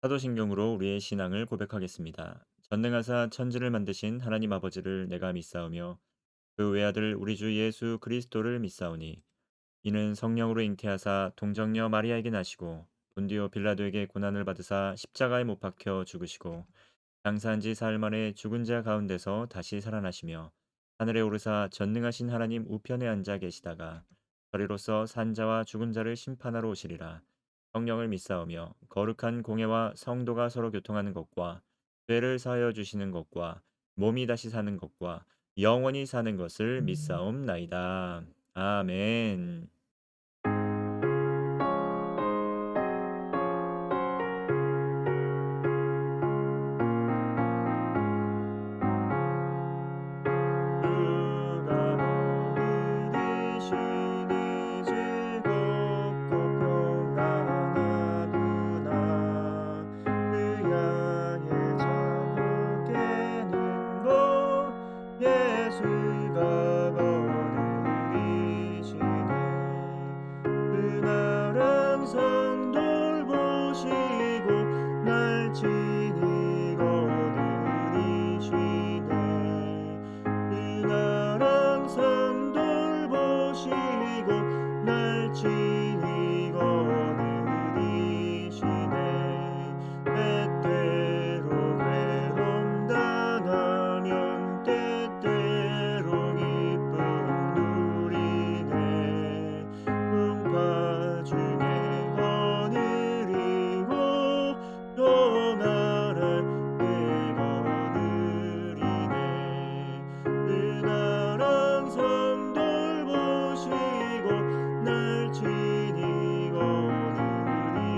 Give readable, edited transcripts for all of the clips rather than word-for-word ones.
사도신경으로 우리의 신앙을 고백하겠습니다. 전능하사 천지를 만드신 하나님 아버지를 내가 믿사오며 그 외아들 우리 주 예수 그리스도를 믿사오니 이는 성령으로 잉태하사 동정녀 마리아에게 나시고 본디오 빌라도에게 고난을 받으사 십자가에 못 박혀 죽으시고 장사한 지 사흘 만에 죽은 자 가운데서 다시 살아나시며 하늘에 오르사 전능하신 하나님 우편에 앉아 계시다가 저리로서 산자와 죽은 자를 심판하러 오시리라. 성령을 믿사오며 거룩한 공예와 성도가 서로 교통하는 것과 죄를 사하여 주시는 것과 몸이 다시 사는 것과 영원히 사는 것을 믿사옵나이다. 아멘. 주가 어디 계시니 즐겁고 평안하구나. 그 양의 자국에는 곧 예수가 거느리시네. 그날 항상 돌보시고 날 친히 거느리시네. 그날 항상 돌보시고 날 친히 거느리시네. 때때로 괴로움 당하면 때때로 기쁨 누리네. 풍파 중에 거느리고 용활할 때 거느리네. 그날 항상 돌보시고 날 친히 거느리시네.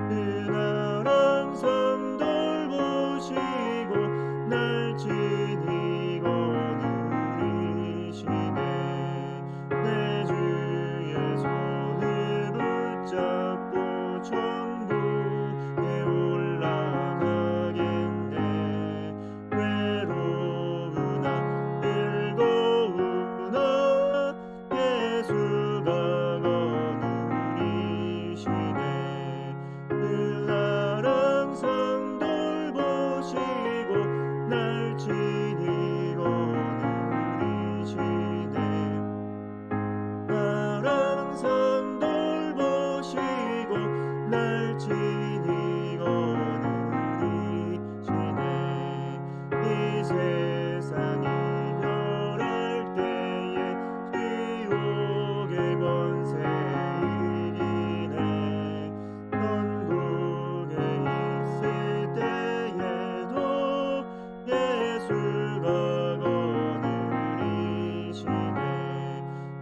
그날 항상 돌보시고 날 친히 거느리시네. 내 주의 손을 붙잡고 천국에 올라가겠네. 외로우나 즐거우나 예수가 거느리시네. 그날 항상 돌보시고 날 친히 거느리시네. 날 항상 돌보시고 날 친히 거느리시네. 이 세상이 멸할 때에 지옥의 권세 이기네. 천국에 있을 때에도 예수가 거느리시네.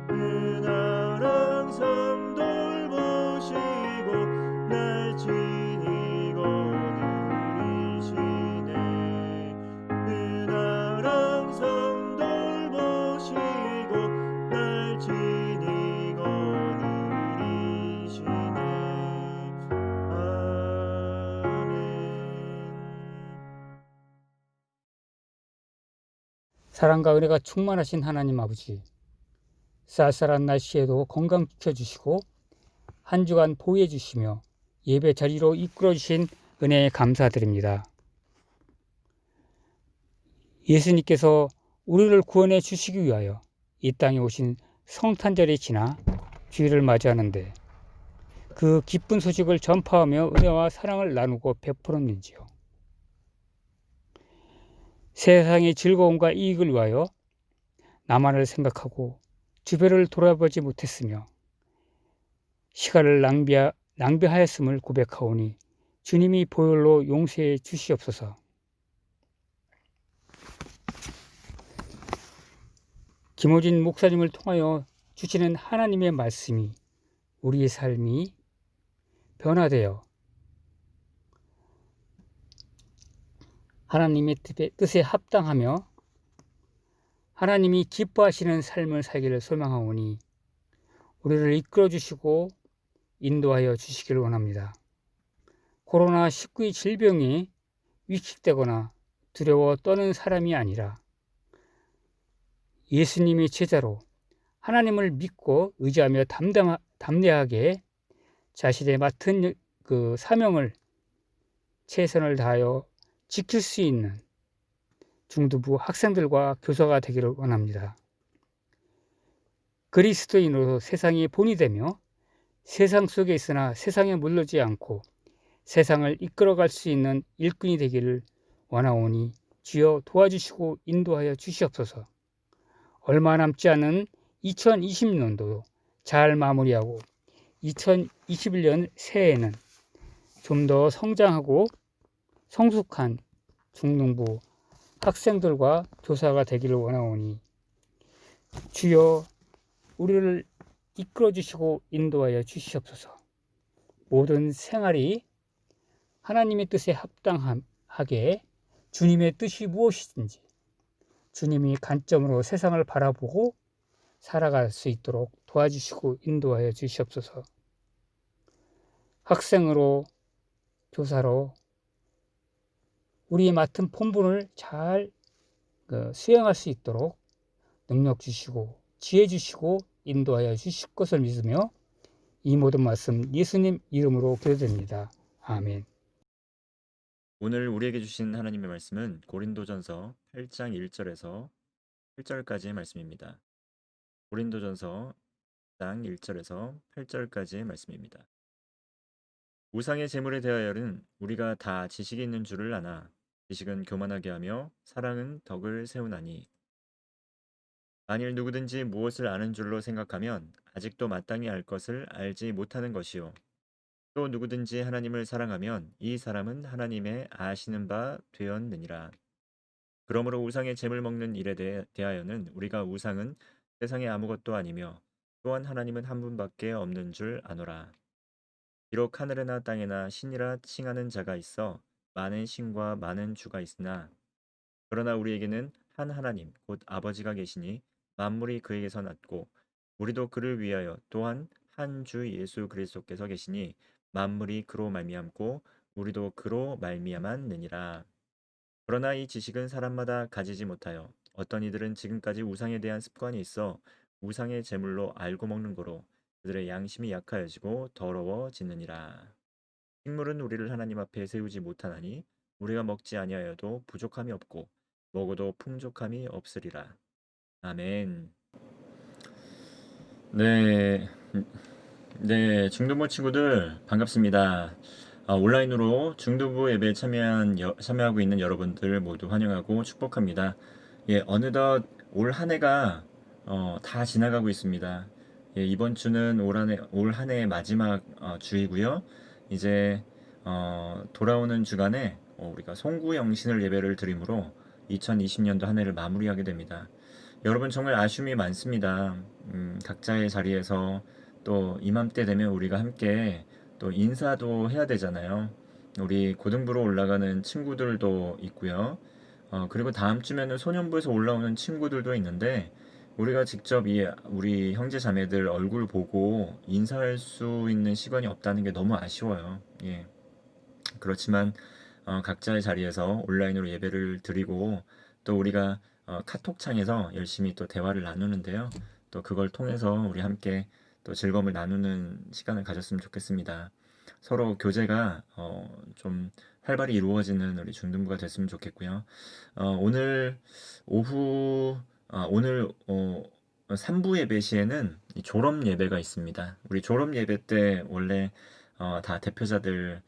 그날 항상 돌보시고 날 친히 거느리시네. 그날 항상 돌보시고 날 친히 거느리시네. 아멘. 사랑과 은혜가 충만하신 하나님 아버지, 쌀쌀한 날씨에도 건강 지켜주시고 한 주간 보호해 주시며 예배 자리로 이끌어 주신 은혜에 감사드립니다. 예수님께서 우리를 구원해 주시기 위하여 이 땅에 오신 성탄절이 지나 주일을 맞이하는데 그 기쁜 소식을 전파하며 은혜와 사랑을 나누고 베풀었는지요. 세상의 즐거움과 이익을 위하여 나만을 생각하고 주변을 돌아보지 못했으며 시간을 낭비하였음을 고백하오니 주님이 보혈로 용서해 주시옵소서. 김호진 목사님을 통하여 주시는 하나님의 말씀이 우리의 삶이 변화되어 하나님의 뜻에 합당하며 하나님이 기뻐하시는 삶을 살기를 소망하오니 우리를 이끌어 주시고 인도하여 주시기를 원합니다. 코로나19 질병이 위축되거나 두려워 떠는 사람이 아니라 예수님의 제자로 하나님을 믿고 의지하며 담대하게 자신의 맡은 그 사명을 최선을 다하여 지킬 수 있는 중등부 학생들과 교사가 되기를 원합니다. 그리스도인으로 세상의 본이 되며 세상 속에 있으나 세상에 물르지 않고 세상을 이끌어갈 수 있는 일꾼이 되기를 원하오니 주여 도와주시고 인도하여 주시옵소서. 얼마 남지 않은 2020년도 잘 마무리하고 2021년 새해에는 좀 더 성장하고 성숙한 중등부 학생들과 교사가 되기를 원하오니 주여 우리를 이끌어 주시고 인도하여 주시옵소서. 모든 생활이 하나님의 뜻에 합당하게 주님의 뜻이 무엇이든지 주님이 관점으로 세상을 바라보고 살아갈 수 있도록 도와주시고 인도하여 주시옵소서. 학생으로 교사로 우리의 맡은 본분을 잘 수행할 수 있도록 능력 주시고 지혜 주시고 인도하여 주실 것을 믿으며 이 모든 말씀 예수님 이름으로 기도드립니다. 아멘. 오늘 우리에게 주신 하나님의 말씀은 고린도전서 8장 1절에서 8절까지의 말씀입니다. 고린도전서 8장 1절에서 8절까지의 말씀입니다. 우상의 제물에 대하여는 우리가 다 지식이 있는 줄을 아나 지식은 교만하게 하며 사랑은 덕을 세우나니 만일 누구든지 무엇을 아는 줄로 생각하면 아직도 마땅히 알 것을 알지 못하는 것이요 또 누구든지 하나님을 사랑하면 이 사람은 하나님의 아시는 바 되었느니라. 그러므로 우상의 제물 먹는 일에 대하여는 우리가 우상은 세상에 아무것도 아니며 또한 하나님은 한 분밖에 없는 줄 아노라. 비록 하늘에나 땅에나 신이라 칭하는 자가 있어 많은 신과 많은 주가 있으나 그러나 우리에게는 한 하나님 곧 아버지가 계시니 만물이 그에게서 났고 우리도 그를 위하여 또한 한 주 예수 그리스도께서 계시니 만물이 그로 말미암고 우리도 그로 말미암았느니라. 그러나 이 지식은 사람마다 가지지 못하여 어떤 이들은 지금까지 우상에 대한 습관이 있어 우상의 제물로 알고 먹는 거로 그들의 양심이 약하여지고 더러워지느니라. 식물은 우리를 하나님 앞에 세우지 못하나니 우리가 먹지 아니하여도 부족함이 없고 먹어도 풍족함이 없으리라. 아멘. 네, 네, 중등부 친구들 반갑습니다. 온라인으로 중등부 예배에 참여하고 있는 여러분들 모두 환영하고 축복합니다. 예, 어느덧 올 한 해가 다 지나가고 있습니다. 예, 이번 주는 올 한 해의 마지막 주이고요. 이제 돌아오는 주간에 우리가 송구영신을 예배를 드림으로 2020년도 한 해를 마무리하게 됩니다. 여러분 정말 아쉬움이 많습니다. 각자의 자리에서 또 이맘때 되면 우리가 함께 또 인사도 해야 되잖아요. 우리 고등부로 올라가는 친구들도 있고요. 그리고 다음 주면은 소년부에서 올라오는 친구들도 있는데 우리가 직접 우리 형제 자매들 얼굴 보고 인사할 수 있는 시간이 없다는 게 너무 아쉬워요. 예. 그렇지만 각자의 자리에서 온라인으로 예배를 드리고 또 우리가 카톡창에서 열심히 또 대화를 나누는데요. 또 그걸 통해서 우리 함께 또 즐거움을 나누는 시간을 가졌으면 좋겠습니다. 서로 교제가 좀 활발히 이루어지는 우리 중등부가 됐으면 좋겠고요. 오늘 오후 오늘 3부 예배 시에는 이 졸업 예배가 있습니다. 우리 졸업 예배 때 원래 다 대표자들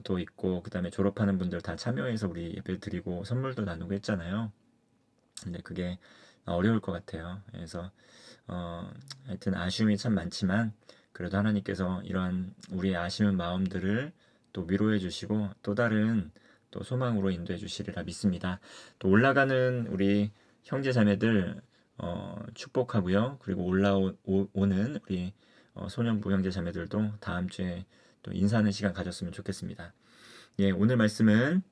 또 있고 그다음에 졸업하는 분들 다 참여해서 우리 예배 드리고 선물도 나누고 했잖아요. 근데 그게 어려울 것 같아요. 그래서 하여튼 아쉬움이 참 많지만 그래도 하나님께서 이러한 우리의 아쉬운 마음들을 또 위로해 주시고 또 다른 또 소망으로 인도해 주시리라 믿습니다. 또 올라가는 우리 형제 자매들 축복하고요. 그리고 올라오는 우리 소년부 형제 자매들도 다음 주에 또 인사하는 시간 가졌으면 좋겠습니다. 예, 오늘 말씀은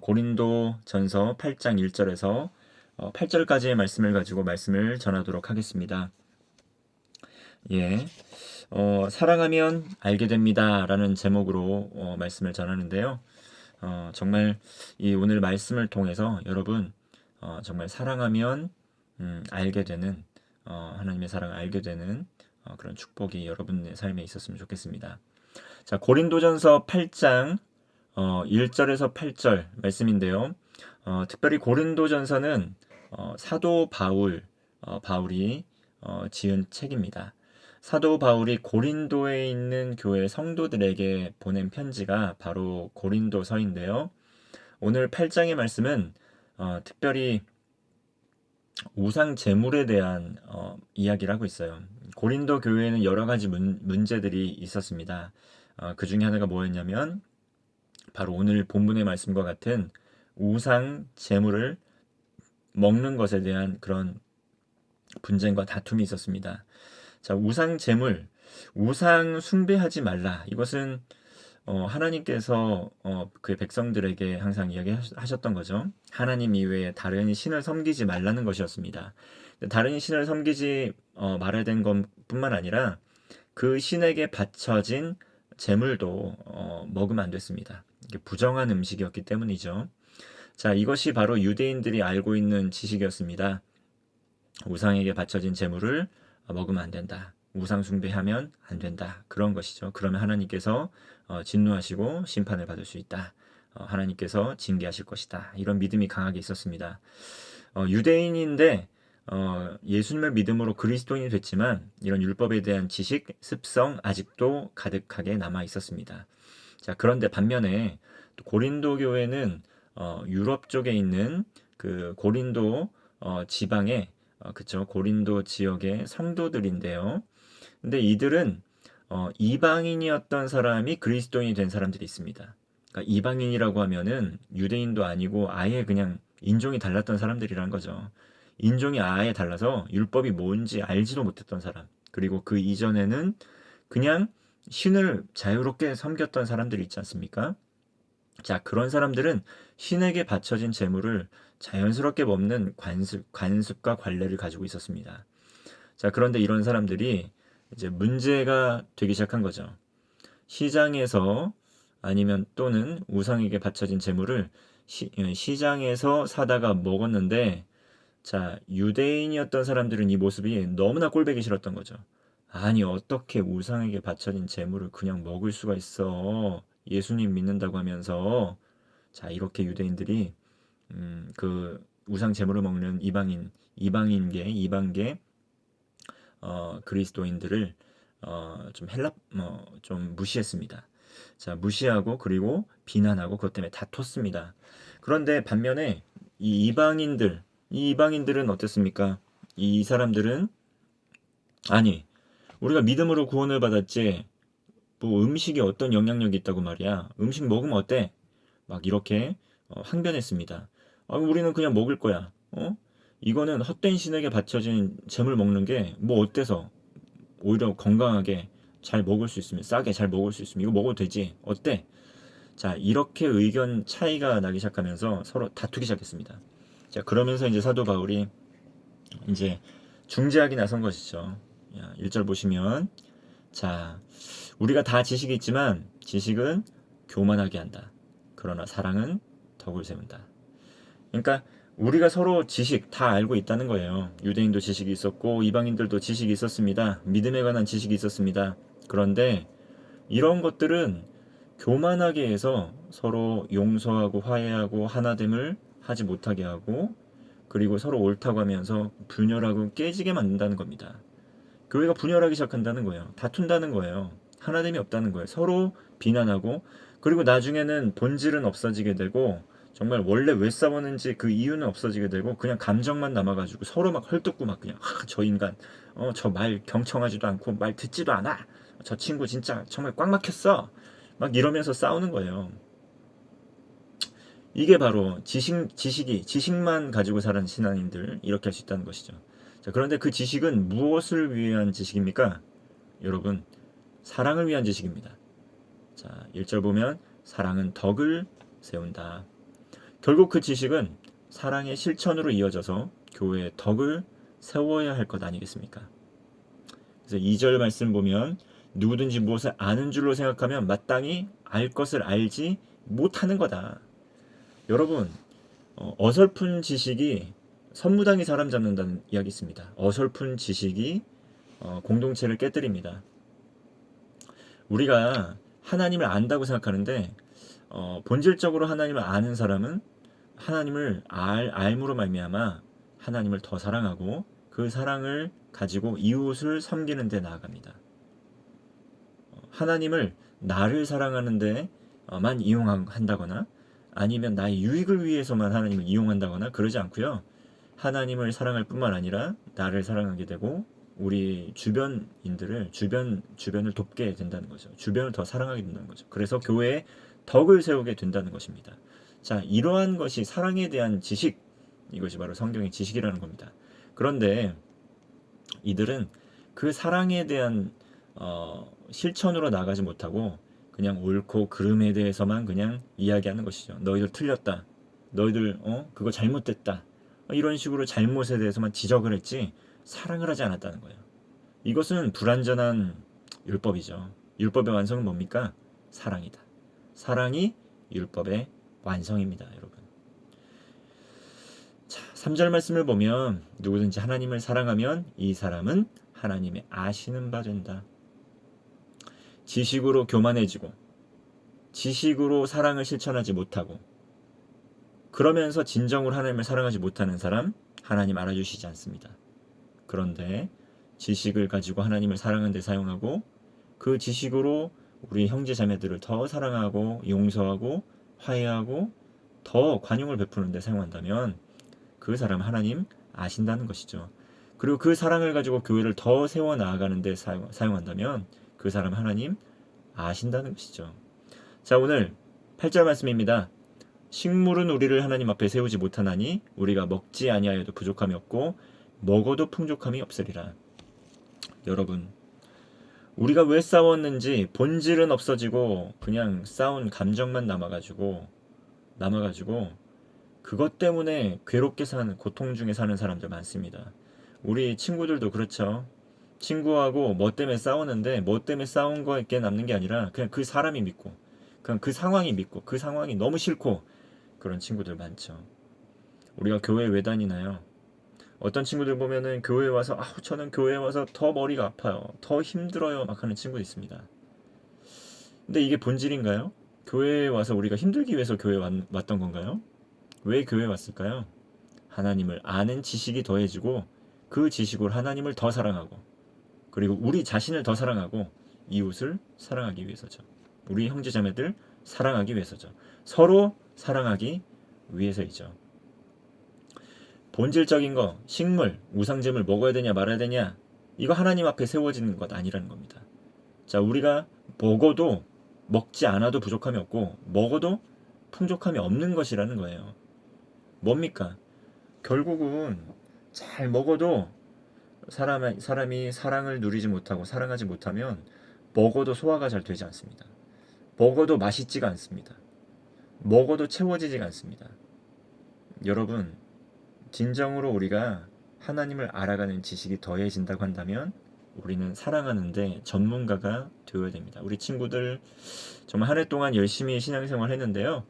고린도 전서 8장 1절에서 8절까지의 말씀을 가지고 말씀을 전하도록 하겠습니다. 예, 사랑하면 알게 됩니다. 라는 제목으로 말씀을 전하는데요. 정말 이 오늘 말씀을 통해서 여러분 정말 사랑하면 알게 되는 하나님의 사랑을 알게 되는 그런 축복이 여러분의 삶에 있었으면 좋겠습니다. 자, 고린도전서 8장 1절에서 8절 말씀인데요. 특별히 고린도전서는 사도 바울이 지은 책입니다. 사도 바울이 고린도에 있는 교회 성도들에게 보낸 편지가 바로 고린도서인데요. 오늘 8장의 말씀은 특별히 우상 제물에 대한 이야기를 하고 있어요. 고린도 교회에는 여러 가지 문제들이 있었습니다. 그 중에 하나가 뭐였냐면 바로 오늘 본문의 말씀과 같은 우상 제물을 먹는 것에 대한 그런 분쟁과 다툼이 있었습니다. 자, 우상 제물, 우상 숭배하지 말라. 이것은 하나님께서 그의 백성들에게 항상 이야기하셨던 거죠. 하나님 이외에 다른 신을 섬기지 말라는 것이었습니다. 다른 신을 섬기지 말아야 된 것뿐만 아니라 그 신에게 바쳐진 제물도 먹으면 안 됐습니다. 이게 부정한 음식이었기 때문이죠. 자, 이것이 바로 유대인들이 알고 있는 지식이었습니다. 우상에게 바쳐진 제물을 먹으면 안 된다. 우상 숭배하면 안 된다. 그런 것이죠. 그러면 하나님께서 진노하시고 심판을 받을 수 있다. 하나님께서 징계하실 것이다. 이런 믿음이 강하게 있었습니다. 유대인인데 예수님을 믿음으로 그리스도인이 됐지만 이런 율법에 대한 지식, 습성 아직도 가득하게 남아 있었습니다. 자, 그런데 반면에 또 고린도 교회는 유럽 쪽에 있는 그 고린도 지방의 그쵸, 고린도 지역의 성도들인데요. 근데 이들은 이방인이었던 사람이 그리스도인이 된 사람들이 있습니다. 그러니까 이방인이라고 하면은 유대인도 아니고 아예 그냥 인종이 달랐던 사람들이란 거죠. 인종이 아예 달라서 율법이 뭔지 알지도 못했던 사람. 그리고 그 이전에는 그냥 신을 자유롭게 섬겼던 사람들이 있지 않습니까? 자, 그런 사람들은 신에게 바쳐진 제물을 자연스럽게 먹는 관습과 관례를 가지고 있었습니다. 자, 그런데 이런 사람들이 이제 문제가 되기 시작한 거죠. 시장에서 아니면 또는 우상에게 바쳐진 제물을 시장에서 사다가 먹었는데, 자, 유대인이었던 사람들은 이 모습이 너무나 꼴보기 싫었던 거죠. 아니, 어떻게 우상에게 바쳐진 제물을 그냥 먹을 수가 있어. 예수님 믿는다고 하면서. 자, 이렇게 유대인들이 그 우상 제물을 먹는 이방계 그리스도인들을 좀 무시했습니다. 자, 무시하고 그리고 비난하고 그것 때문에 다퉜습니다. 그런데 반면에 이 이방인들은 어땠습니까? 이 사람들은 아니, 우리가 믿음으로 구원을 받았지 뭐 음식이 어떤 영향력이 있다고 말이야. 음식 먹으면 어때? 막 이렇게 항변했습니다. 우리는 그냥 먹을 거야. 이거는 헛된 신에게 바쳐진 잼을 먹는 게 뭐 어때서? 오히려 건강하게 잘 먹을 수 있으면, 싸게 잘 먹을 수 있으면 이거 먹어도 되지. 어때? 자, 이렇게 의견 차이가 나기 시작하면서 서로 다투기 시작했습니다. 자, 그러면서 이제 사도 바울이 이제 중재하기 나선 것이죠. 1절 보시면, 자, 우리가 다 지식이 있지만 지식은 교만하게 한다. 그러나 사랑은 덕을 세운다. 그러니까 우리가 서로 지식 다 알고 있다는 거예요. 유대인도 지식이 있었고 이방인들도 지식이 있었습니다. 믿음에 관한 지식이 있었습니다. 그런데 이런 것들은 교만하게 해서 서로 용서하고 화해하고 하나됨을 하지 못하게 하고 그리고 서로 옳다고 하면서 분열하고 깨지게 만든다는 겁니다. 교회가 분열하기 시작한다는 거예요. 다툰다는 거예요. 하나됨이 없다는 거예요. 서로 비난하고 그리고 나중에는 본질은 없어지게 되고 정말 원래 왜 싸웠는지 그 이유는 없어지게 되고 그냥 감정만 남아가지고 서로 막 헐뜯고 막 그냥 저 인간 저 말 경청하지도 않고 말 듣지도 않아 저 친구 진짜 정말 꽉 막혔어 막 이러면서 싸우는 거예요. 이게 바로 지식만 가지고 사는 신앙인들 이렇게 할 수 있다는 것이죠. 자, 그런데 그 지식은 무엇을 위한 지식입니까? 여러분, 사랑을 위한 지식입니다. 자, 1절 보면 사랑은 덕을 세운다. 결국 그 지식은 사랑의 실천으로 이어져서 교회의 덕을 세워야 할 것 아니겠습니까? 그래서 2절 말씀 보면 누구든지 무엇을 아는 줄로 생각하면 마땅히 알 것을 알지 못하는 거다. 여러분, 어설픈 지식이 선무당이 사람 잡는다는 이야기 있습니다. 어설픈 지식이 공동체를 깨뜨립니다. 우리가 하나님을 안다고 생각하는데 본질적으로 하나님을 아는 사람은 하나님을 알므로 말미암아 하나님을 더 사랑하고 그 사랑을 가지고 이웃을 섬기는 데 나아갑니다. 하나님을 나를 사랑하는 데만 이용한다거나 아니면 나의 유익을 위해서만 하나님을 이용한다거나 그러지 않고요. 하나님을 사랑할 뿐만 아니라 나를 사랑하게 되고 우리 주변을 돕게 된다는 거죠. 주변을 더 사랑하게 된다는 거죠. 그래서 교회에 덕을 세우게 된다는 것입니다. 자, 이러한 것이 사랑에 대한 지식, 이것이 바로 성경의 지식이라는 겁니다. 그런데 이들은 그 사랑에 대한 실천으로 나가지 못하고 그냥 옳고 그름에 대해서만 그냥 이야기하는 것이죠. 너희들 틀렸다. 너희들 그거 잘못됐다. 이런 식으로 잘못에 대해서만 지적을 했지 사랑을 하지 않았다는 거예요. 이것은 불완전한 율법이죠. 율법의 완성은 뭡니까? 사랑이다. 사랑이 율법의 완성입니다, 여러분. 자, 3절 말씀을 보면 누구든지 하나님을 사랑하면 이 사람은 하나님의 아시는 바 된다. 지식으로 교만해지고 지식으로 사랑을 실천하지 못하고 그러면서 진정으로 하나님을 사랑하지 못하는 사람 하나님 알아주시지 않습니다. 그런데 지식을 가지고 하나님을 사랑하는 데 사용하고 그 지식으로 우리 형제 자매들을 더 사랑하고 용서하고 화해하고 더 관용을 베푸는 데 사용한다면 그 사람 하나님 아신다는 것이죠. 그리고 그 사랑을 가지고 교회를 더 세워 나아가는 데 사용한다면 그 사람 하나님 아신다는 것이죠. 자, 오늘 8절 말씀입니다. 식물은 우리를 하나님 앞에 세우지 못하나니 우리가 먹지 아니하여도 부족함이 없고 먹어도 풍족함이 없으리라. 여러분, 우리가 왜 싸웠는지 본질은 없어지고 그냥 싸운 감정만 남아가지고 그것 때문에 괴롭게 사는, 고통 중에 사는 사람들 많습니다. 우리 친구들도 그렇죠. 친구하고 뭐 때문에 싸우는데 뭐 때문에 싸운 거에 남는 게 아니라 그냥 그 사람이 믿고 그냥 그 상황이 믿고 그 상황이 너무 싫고 그런 친구들 많죠. 우리가 교회 왜 다니나요? 어떤 친구들 보면은 교회에 와서 저는 교회에 와서 더 머리가 아파요. 더 힘들어요. 막 하는 친구 있습니다. 근데 이게 본질인가요? 교회에 와서 우리가 힘들기 위해서 교회에 왔던 건가요? 왜 교회에 왔을까요? 하나님을 아는 지식이 더해지고 그 지식으로 하나님을 더 사랑하고 그리고 우리 자신을 더 사랑하고 이웃을 사랑하기 위해서죠. 우리 형제자매들 사랑하기 위해서죠. 서로 사랑하기 위해서이죠. 본질적인 거, 식물, 우상잼을 먹어야 되냐 말아야 되냐 이거 하나님 앞에 세워지는 것 아니라는 겁니다. 자, 우리가 먹어도 먹지 않아도 부족함이 없고 먹어도 풍족함이 없는 것이라는 거예요. 뭡니까? 결국은 잘 먹어도 사람이 사랑을 누리지 못하고 사랑하지 못하면 먹어도 소화가 잘 되지 않습니다. 먹어도 맛있지가 않습니다. 먹어도 채워지지가 않습니다. 여러분, 진정으로 우리가 하나님을 알아가는 지식이 더해진다고 한다면 우리는 사랑하는데 전문가가 되어야 됩니다. 우리 친구들 정말 한 해 동안 열심히 신앙생활 했는데요.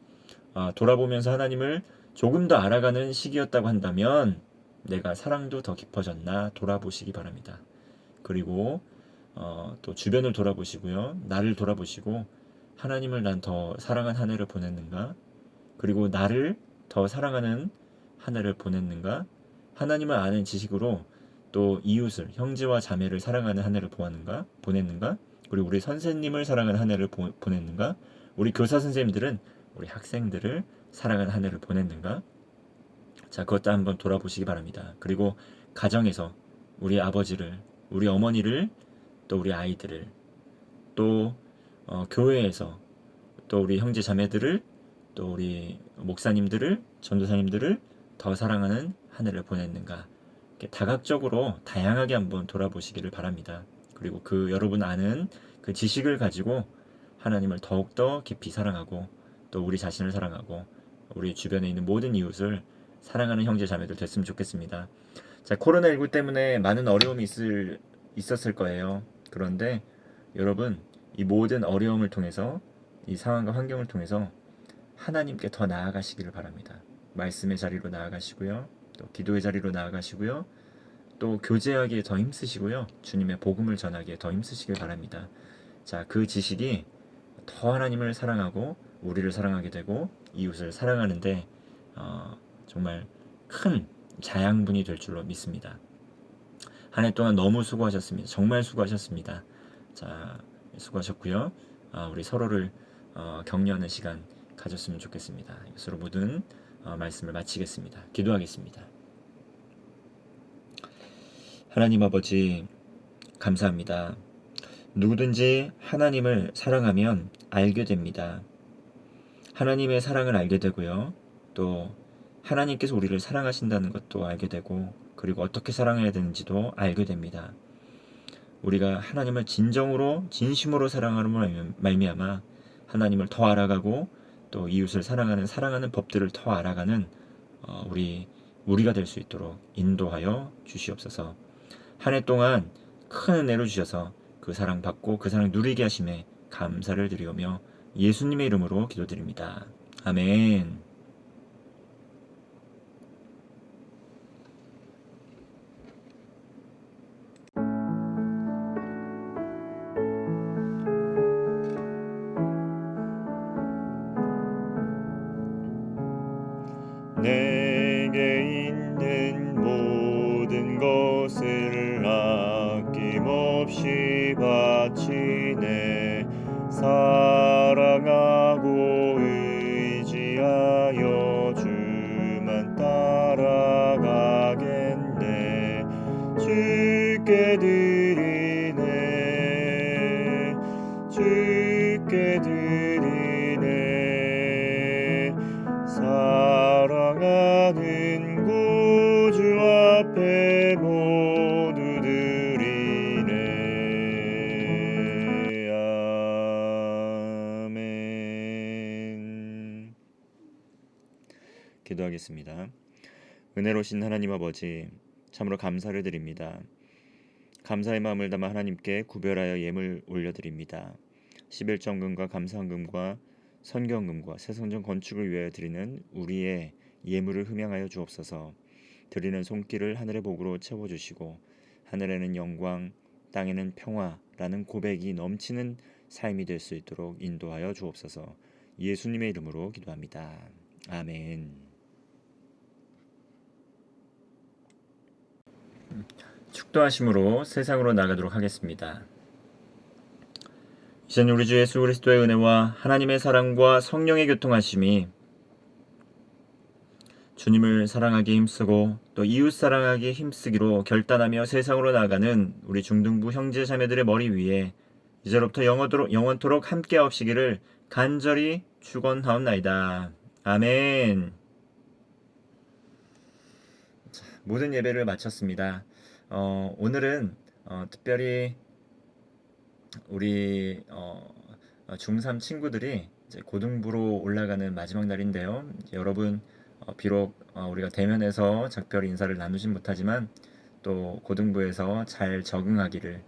돌아보면서 하나님을 조금 더 알아가는 시기였다고 한다면 내가 사랑도 더 깊어졌나 돌아보시기 바랍니다. 그리고 또 주변을 돌아보시고요. 나를 돌아보시고 하나님을 난 더 사랑한 한 해를 보냈는가? 그리고 나를 더 사랑하는 한 해를 보냈는가? 하나님을 아는 지식으로 또 이웃을, 형제와 자매를 사랑하는 한 해를 보냈는가? 그리고 우리 선생님을 사랑하는 한 해를 보냈는가? 우리 교사 선생님들은 우리 학생들을 사랑하는 한 해를 보냈는가? 자, 그것도 한번 돌아보시기 바랍니다. 그리고 가정에서 우리 아버지를, 우리 어머니를, 또 우리 아이들을, 또 교회에서 또 우리 형제 자매들을, 또 우리 목사님들을, 전도사님들을 더 사랑하는 한 해를 보냈는가? 이렇게 다각적으로 다양하게 한번 돌아보시기를 바랍니다. 그리고 그 여러분 아는 그 지식을 가지고 하나님을 더욱더 깊이 사랑하고 또 우리 자신을 사랑하고 우리 주변에 있는 모든 이웃을 사랑하는 형제 자매들 됐으면 좋겠습니다. 자, 코로나19 때문에 많은 어려움이 있었을 거예요. 그런데 여러분, 이 모든 어려움을 통해서 이 상황과 환경을 통해서 하나님께 더 나아가시기를 바랍니다. 말씀의 자리로 나아가시고요. 또 기도의 자리로 나아가시고요. 또 교제하기에 더 힘쓰시고요. 주님의 복음을 전하기에 더 힘쓰시길 바랍니다. 자, 그 지식이 더 하나님을 사랑하고 우리를 사랑하게 되고 이웃을 사랑하는데 정말 큰 자양분이 될 줄로 믿습니다. 한 해 동안 너무 수고하셨습니다. 정말 수고하셨습니다. 자, 수고하셨고요. 우리 서로를 격려하는 시간 가졌으면 좋겠습니다. 이것으로 모든 말씀을 마치겠습니다. 기도하겠습니다. 하나님 아버지, 감사합니다. 누구든지 하나님을 사랑하면 알게 됩니다. 하나님의 사랑을 알게 되고요. 또 하나님께서 우리를 사랑하신다는 것도 알게 되고, 그리고 어떻게 사랑해야 되는지도 알게 됩니다. 우리가 하나님을 진정으로 진심으로 사랑하는 말미암아 하나님을 더 알아가고 또 이웃을 사랑하는 법들을 더 알아가는 우리가 될 수 있도록 인도하여 주시옵소서. 한 해 동안 큰 은혜로 주셔서 그 사랑 받고 그 사랑 누리게 하심에 감사를 드리오며 예수님의 이름으로 기도드립니다. 아멘. 내게 있는 모든 것을 아낌없이 바치네. 사랑하고 의지하여 주만 따라가겠네. 주께 드리네. 주께 드리네. 사랑하는 구주 앞에 모두 드리네. 아멘. 기도하겠습니다. 은혜로우신 하나님 아버지, 참으로 감사를 드립니다. 감사의 마음을 담아 하나님께 구별하여 예물 올려드립니다. 11정금과 감사헌금과 선경금과 새성전 건축을 위하여 드리는 우리의 예물을 흠양하여 주옵소서. 드리는 손길을 하늘의 복으로 채워주시고 하늘에는 영광, 땅에는 평화라는 고백이 넘치는 삶이 될 수 있도록 인도하여 주옵소서. 예수님의 이름으로 기도합니다. 아멘. 축도하심으로 세상으로 나가도록 하겠습니다. 이제는 우리 주 예수 그리스도의 은혜와 하나님의 사랑과 성령의 교통하심이 주님을 사랑하기 힘쓰고 또 이웃 사랑하기 힘쓰기로 결단하며 세상으로 나가는 우리 중등부 형제 자매들의 머리 위에 이제로부터 영원토록 함께 하옵시기를 간절히 축원하옵나이다. 아멘. 모든 예배를 마쳤습니다. 오늘은 특별히 우리 중3 친구들이 이제 고등부로 올라가는 마지막 날인데요. 여러분 비록 우리가 대면에서 작별 인사를 나누진 못하지만 또 고등부에서 잘 적응하기를,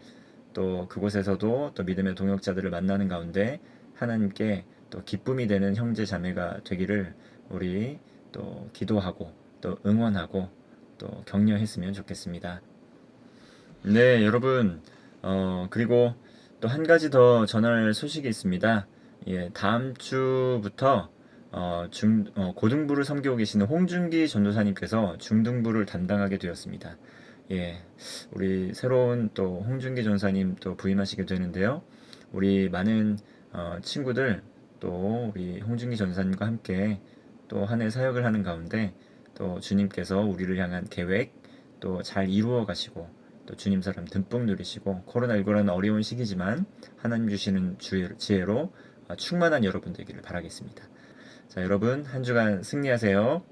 또 그곳에서도 또 믿음의 동역자들을 만나는 가운데 하나님께 또 기쁨이 되는 형제 자매가 되기를 우리 또 기도하고 또 응원하고 또 격려했으면 좋겠습니다. 네, 여러분 그리고 또 한 가지 더 전할 소식이 있습니다. 예, 다음 주부터 고등부를 섬기고 계시는 홍준기 전도사님께서 중등부를 담당하게 되었습니다. 예, 우리 새로운 또 홍준기 전사님 또 부임하시게 되는데요. 우리 많은 친구들 또 우리 홍준기 전사님과 함께 또 한 해 사역을 하는 가운데 또 주님께서 우리를 향한 계획 또 잘 이루어 가시고 또 주님 사랑 듬뿍 누리시고 코로나19라는 어려운 시기지만 하나님 주시는 지혜로 충만한 여러분 되기를 바라겠습니다. 자, 여러분 한 주간 승리하세요.